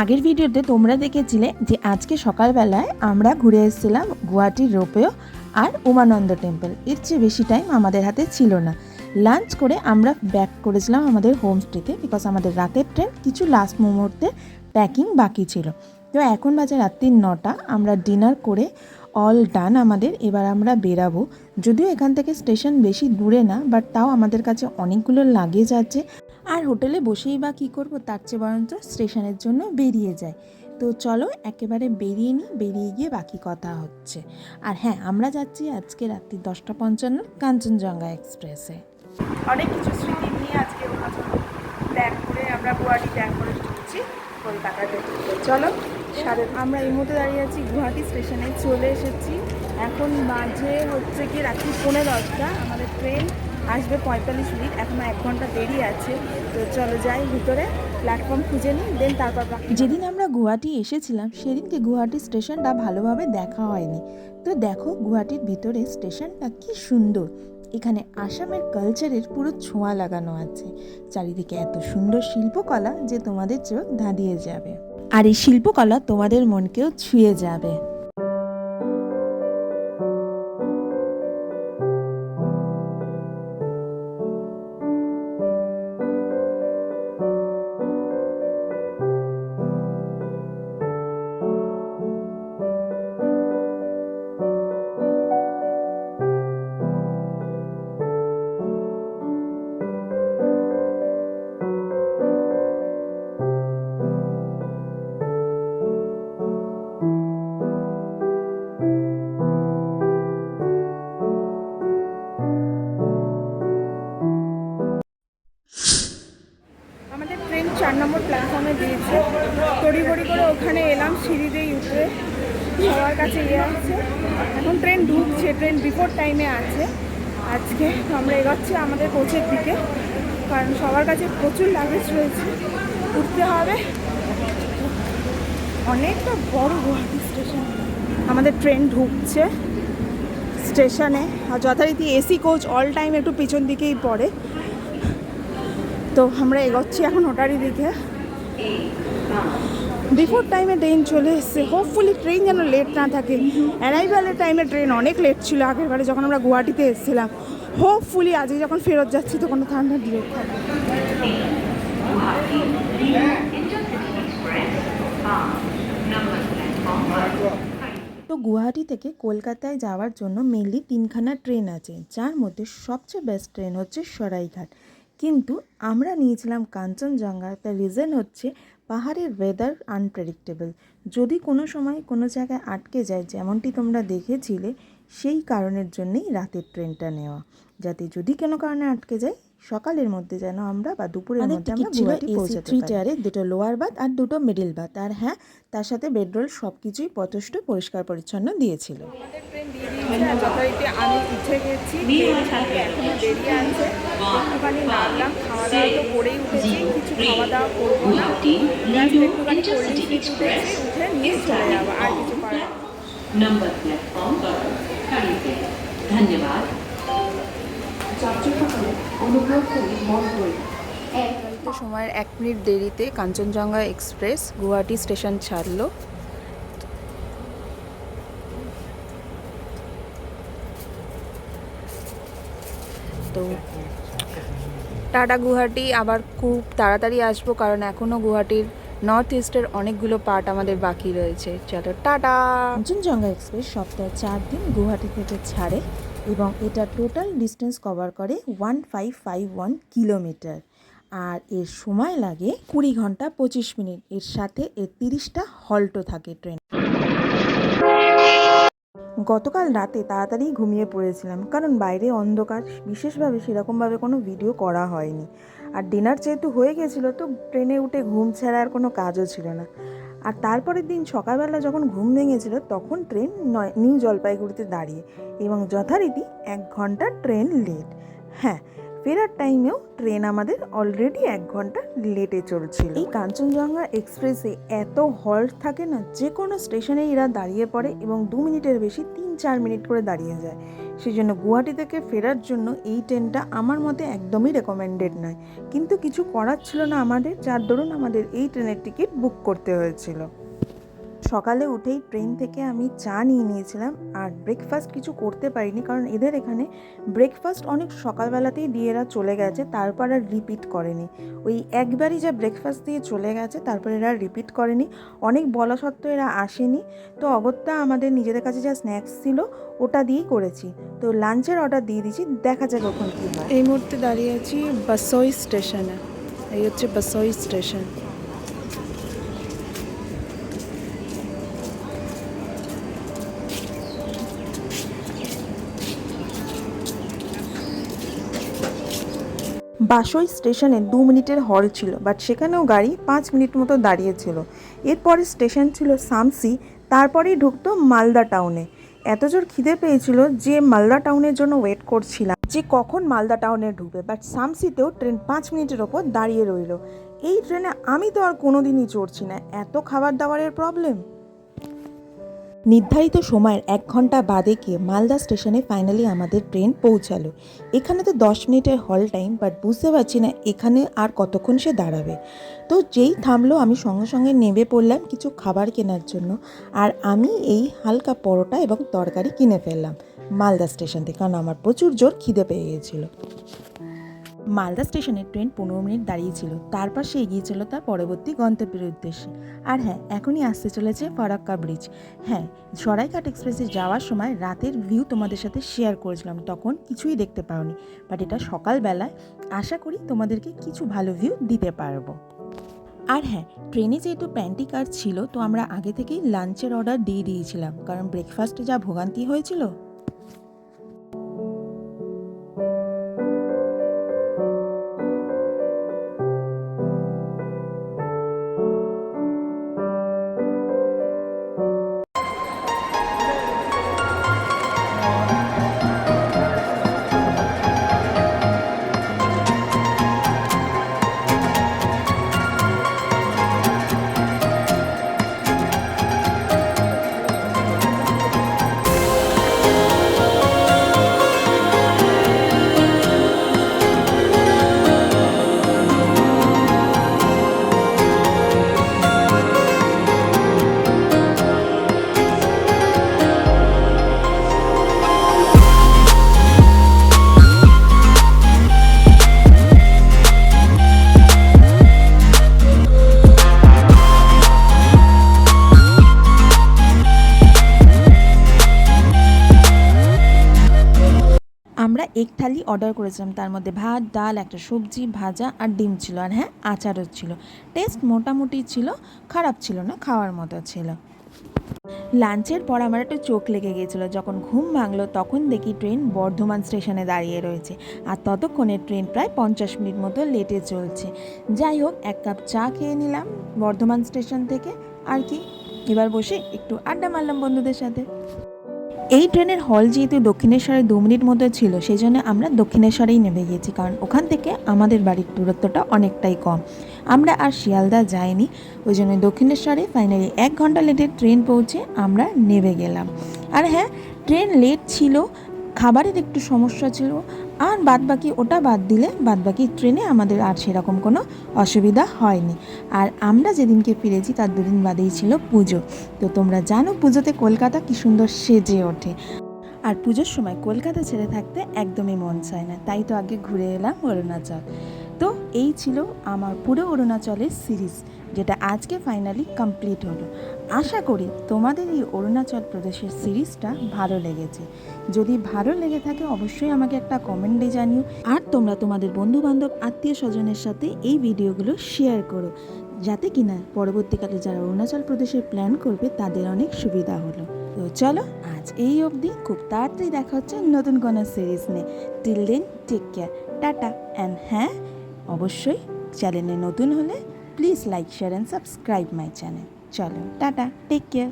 আগের ভিডিওতে তোমরা দেখেছিলে যে আজকে সকালবেলায় আমরা ঘুরে এসেছিলাম গুয়াহাটির রোপওয়ে আর উমানন্দ টেম্পল। এর চেয়ে বেশি টাইম আমাদের হাতে ছিল না। লাঞ্চ করে আমরা ব্যাক করেছিলাম আমাদের হোমস্টেতে, বিকজ আমাদের রাতের ট্রেন কিছু লাস্ট মুহূর্তে প্যাকিং বাকি ছিল। তো এখন বাজে রাত্রি 9টা। আমরা ডিনার করে অল ডান আমাদের। এবার আমরা বেরাবো। যদিও এখান থেকে স্টেশন বেশি দূরে না, বাট তাও আমাদের কাছে অনেকগুলো লাগেজ আছে, আর হোটেলে বসেই বা কী করবো, তার চেয়ে বরঞ্চ স্টেশনের জন্য বেরিয়ে যায়। তো চলো একেবারে বেরিয়ে নিই, বেরিয়ে গিয়ে বাকি কথা হচ্ছে। আর হ্যাঁ, আমরা যাচ্ছি আজকে রাত্রি 10:55 কাঞ্চনজঙ্ঘা এক্সপ্রেসে। অনেক কিছু স্মৃতি নিয়ে আজকে ব্যাক করে আমরা গুয়াহাটি ব্যাক করে ঢুকছি কলকাতাতে। চলো আমরা এই মুহূর্তে দাঁড়িয়ে আছি গুয়াহাটি স্টেশনে, চলে এসেছি। এখন বাজে হচ্ছে কি রাত্রি 10:15। আমাদের ট্রেন আসবে 45 মিনিট, এখনও 1 ঘন্টা দেরি আছে। তো চলো যাই ভিতরে, প্ল্যাটফর্ম খুঁজে নিই, দেন তারপর। যেদিন আমরা গুয়াহাটি এসেছিলাম সেদিনকে গুয়াহাটি স্টেশনটা ভালোভাবে দেখা হয়নি। তো দেখো গুয়াহাটির ভিতরে স্টেশনটা কি সুন্দর। এখানে আসামের কালচারের পুরো ছোঁয়া লাগানো আছে। চারিদিকে এত সুন্দর শিল্পকলা যে তোমাদের চোখ ধাঁধিয়ে যাবে, আর এই শিল্পকলা তোমাদের মনকেও ছুঁয়ে যাবে। আমাদের ট্রেন 4 নম্বর প্ল্যাটফর্মে দিয়েছে। তড়িঘড়ি করে ওখানে এলাম, সিঁড়িতেই উঠে সবার কাছে আছে। এখন ট্রেন ঢুকছে, ট্রেন বিফোর টাইমে আছে আজকে। আমরা এগোচ্ছি আমাদের কোচের দিকে, কারণ সবার কাছে প্রচুর লাগেজ রয়েছে, উঠতে হবে। অনেকটা বড় গুয়াহাটি স্টেশন। আমাদের ট্রেন ঢুকছে স্টেশনে, আর যথারীতি এসি কোচ অল টাইম একটু পিছন দিকেই পড়ে। তো আমরা এগোচ্ছি এখন ওটারই দিকে। বিফোর টাইমে ট্রেন চলে এসছে। হোপফুলি ট্রেন যেন লেট না থাকে। অ্যারাইভালের টাইমে ট্রেন অনেক লেট ছিল আগেরবারে যখন আমরা গুয়াহাটিতে এসেছিলাম। হোপফুলি আজকে যখন ফেরত যাচ্ছি তখন ঠান্ডা ডিলেট থাকে। তো গুয়াহাটি থেকে কলকাতায় যাওয়ার জন্য মেনলি 3খানা ট্রেন আছে, যার মধ্যে সবচেয়ে বেস্ট ট্রেন হচ্ছে সরাইঘাট। কিন্তু আমরা নিয়েছিলাম কাঞ্চনজঙ্ঘা। তার রিজন হচ্ছে পাহাড়ের ওয়েদার আনপ্রেডিক্টেবল। যদি কোনো সময় কোনো জায়গায় আটকে যায়, যেমনটি তোমরা দেখেছিলে, সেই কারণের জন্যেই রাতের ট্রেনটা নেওয়া, যাতে যদি কোনো কারণে আটকে যায় সকালের মধ্যে যেন আমরা বা দুপুরের মধ্যে আমরা গুয়াহাটি পৌঁছাতে পারি। 3 টায়ারে 2টো লোয়ার বাথ আর 2টো মিডিল বাথ, আর হ্যাঁ, তার সাথে বেডরোল সব কিছুই যথেষ্ট পরিষ্কার পরিচ্ছন্ন দিয়েছিল। আমাদের ট্রেন দিয়ে দিয়েছে, আর যথারীতি আমি উঠে গেছি। ট্রেন ছাড়তে এখনও দেরি আছে। একটুখানি নামলাম, খাওয়া দাওয়া তো করেই উঠেছি, কিছু খাওয়া দাওয়া করবো না, জাস্ট একটুখানি কোল্ড ড্রিঙ্কস উঠেছি, উঠে নিয়ে চলে যাবো, আর কিছু করার नंबर प्लेटफॉर्म पर खड़ी है। धन्यवाद। সময়ের 1 মিনিট দেরিতে কাঞ্চনজঙ্ঘা এক্সপ্রেস গুয়াহাটি স্টেশন ছাড়লো। তো টাটা গুয়াহাটি, আবার খুব তাড়াতাড়ি আসবো, কারণ এখনও গুয়াহাটির নর্থ ইস্টের অনেকগুলো পার্ট আমাদের বাকি রয়েছে। চলো টাটা। কাঞ্চনজঙ্ঘা এক্সপ্রেস সপ্তাহে 4 দিন গুয়াহাটি থেকে ছাড়ে এবং এটা টোটাল ডিস্টেন্স কভার করে 1551 কিলোমিটার, আর এর সময় লাগে 20 ঘন্টা 25 মিনিট। এর সাথে এর 30টা হল্টও থাকে ট্রেন। গতকাল রাতে তাড়াতাড়ি ঘুমিয়ে পড়েছিলাম, কারণ বাইরে অন্ধকার, বিশেষভাবে সেরকমভাবে কোনো ভিডিও করা হয়নি। আর ডিনার যেহেতু হয়ে গেছিলো, তো ট্রেনে উঠে ঘুম ছাড়া আর কোনো কাজও ছিল না। আর তারপরের দিন সকালবেলা যখন ঘুম ভেঙেছিল, তখন ট্রেন নিউ জলপাইগুড়িতে দাঁড়িয়ে, এবং যথারীতি 1 ঘন্টা ট্রেন লেট। হ্যাঁ, ফেরার টাইমেও ট্রেন আমাদের অলরেডি 1 ঘন্টা লেটে চলছিল। এই কাঞ্চনজঙ্ঘা এক্সপ্রেসে এত হল্ট থাকে না, যে কোনো স্টেশনে এরা দাঁড়িয়ে পড়ে এবং 2 মিনিটের বেশি 3-4 মিনিট করে দাঁড়িয়ে যায়। সেই জন্য গুয়াহাটি থেকে ফেরার জন্য এই ট্রেনটা আমার মতে একদমই রেকমেন্ডেড নয়, কিন্তু কিছু করার ছিল না আমাদের, যার দরুন আমাদের এই ট্রেনের টিকিট বুক করতে হয়েছিল। সকালে উঠেই ট্রেন থেকে আমি চা নিয়ে নিয়েছিলাম, আর ব্রেকফাস্ট কিছু করতে পারিনি, কারণ এদের এখানে ব্রেকফাস্ট অনেক সকালবেলাতেই দিয়ে এরা চলে গেছে, তারপর আর রিপিট করেনি। ওই একবারই যা ব্রেকফাস্ট দিয়ে চলে গেছে, তারপর এরা রিপিট করেনি। অনেক বলা সত্ত্বেও এরা আসেনি, তো অগত্যা আমাদের নিজেদের কাছে যা স্ন্যাক্স ছিল ওটা দিয়েই করেছি। তো লাঞ্চের অর্ডার দিয়ে দিয়েছি, দেখা যাক কখন কী হয়। এই মুহূর্তে দাঁড়িয়ে আছি বাসোই স্টেশনে। এই হচ্ছে বাসোই স্টেশন। বাসই স্টেশনে 2 মিনিটের হল ছিল, বাট সেখানেও গাড়ি 5 মিনিট মতো দাঁড়িয়েছিল। এরপরে স্টেশন ছিল সামসি, তারপরেই ঢুকতো মালদা টাউনে। এত জোর খিদে পেয়েছিল যে মালদা টাউনের জন্য ওয়েট করছিলাম যে কখন মালদা টাউনে ঢুকবে, বাট সামসিতেও ট্রেন 5 মিনিটের ওপর দাঁড়িয়ে রইল। এই ট্রেনে আমি তো আর কোনোদিনই চড়ছি না, এত খাবার দাবারের প্রবলেম। নির্ধারিত সময়ের 1 ঘন্টা বাদে গিয়ে মালদা স্টেশনে ফাইনালি আমাদের ট্রেন পৌঁছালো। এখানে তো 10 মিনিটের হল টাইম, বাট বুঝতে পারছি না এখানে আর কতক্ষণ সে দাঁড়াবে। তো যেই থামলো আমি সঙ্গে সঙ্গে নেমে পড়লাম কিছু খাবার কেনার জন্য, আর আমি এই হালকা পরোটা এবং তরকারি কিনে ফেললাম মালদা স্টেশন থেকে, কারণ আমার প্রচুর জোর খিদে পেয়ে গিয়েছিল। মালদা স্টেশনে ট্রেন 15 মিনিট দাঁড়িয়েছিল, তারপর সে এগিয়েছিল তার পরবর্তী গন্তব্যের উদ্দেশ্যে। আর হ্যাঁ, এখনই আসতে চলেছে ফারাক্কা ব্রিজ। হ্যাঁ, সরাইঘাট এক্সপ্রেসে যাওয়ার সময় রাতের ভিউ তোমাদের সাথে শেয়ার করেছিলাম, তখন কিছুই দেখতে পাওনি, বাট এটা সকালবেলায় আশা করি তোমাদেরকে কিছু ভালো ভিউ দিতে পারবো। আর হ্যাঁ, ট্রেনে যেহেতু প্যান্টি কার ছিল, তো আমরা আগে থেকেই লাঞ্চের অর্ডার দিয়ে দিয়েছিলাম, কারণ ব্রেকফাস্টে যা ভোগান্তি হয়েছিল। আমরা এক থালি অর্ডার করেছিলাম, তার মধ্যে ভাত, ডাল, একটা সবজি, ভাজা আর ডিম ছিল, আর হ্যাঁ আচারও ছিল। টেস্ট মোটামুটি ছিল, খারাপ ছিল না, খাওয়ার মতো ছিল। লাঞ্চের পর আমার একটু চোখ লেগে গিয়েছিলো, যখন ঘুম ভাঙলো তখন দেখি ট্রেন বর্ধমান স্টেশনে দাঁড়িয়ে রয়েছে, আর ততক্ষণে ট্রেন প্রায় 50 মিনিট মতো লেটে চলছে। যাই হোক, 1 কাপ চা খেয়ে নিলাম বর্ধমান স্টেশন থেকে, আর কি এবার বসে একটু আড্ডা মারলাম বন্ধুদের সাথে। এই ট্রেনের হল যেহেতু দক্ষিণেশ্বরে 2 মিনিট মতো ছিল, সেই জন্য আমরা দক্ষিণেশ্বরেই নেমে গিয়েছি, কারণ ওখান থেকে আমাদের বাড়ির দূরত্বটা অনেকটাই কম। আমরা আর শিয়ালদা যাইনি, ওই জন্য দক্ষিণেশ্বরে ফাইনালি 1 ঘন্টা লেটে ট্রেন পৌঁছে আমরা নেমে গেলাম। আর হ্যাঁ, ট্রেন লেট ছিল, খাবারের একটু সমস্যা ছিল, আর বাদবাকি ওটা বাদ দিলে বাদবাকি ট্রেনে আমাদের আর সেরকম কোনো অসুবিধা হয়নি। আর আমরা যেদিনকে ফিরেছি তার 2 দিন বাদেই ছিল পুজো। তো তোমরা জানো পুজোতে কলকাতা কী সুন্দর সেজে ওঠে, আর পুজোর সময় কলকাতা ছেড়ে থাকতে একদমই মন চায় না, তাই তো আগে ঘুরে এলাম অরুণাচল। তো এই ছিল আমার পুরো অরুণাচলের সিরিজ, যেটা আজকে ফাইনালি কমপ্লিট হলো। আশা করি তোমাদের এই অরুণাচল প্রদেশের সিরিজটা ভালো লেগেছে। যদি ভালো লেগে থাকে অবশ্যই আমাকে একটা কমেন্টে জানিও, আর তোমরা তোমাদের বন্ধুবান্ধব আত্মীয় স্বজনের সাথে এই ভিডিওগুলো শেয়ার করো, যাতে কিনা পরবর্তীকালে যারা অরুণাচল প্রদেশের প্ল্যান করবে তাদের অনেক সুবিধা হলো। তো চলো আজ এই অবধি, খুব তাড়াতাড়ি দেখা হচ্ছে নতুন কোনো সিরিজ নিয়ে। Till then take care, tata. And হ্যাঁ, অবশ্যই চ্যানেলে নতুন হলে please like, share and subscribe my channel. চলো টাটা, টেক কেয়ার।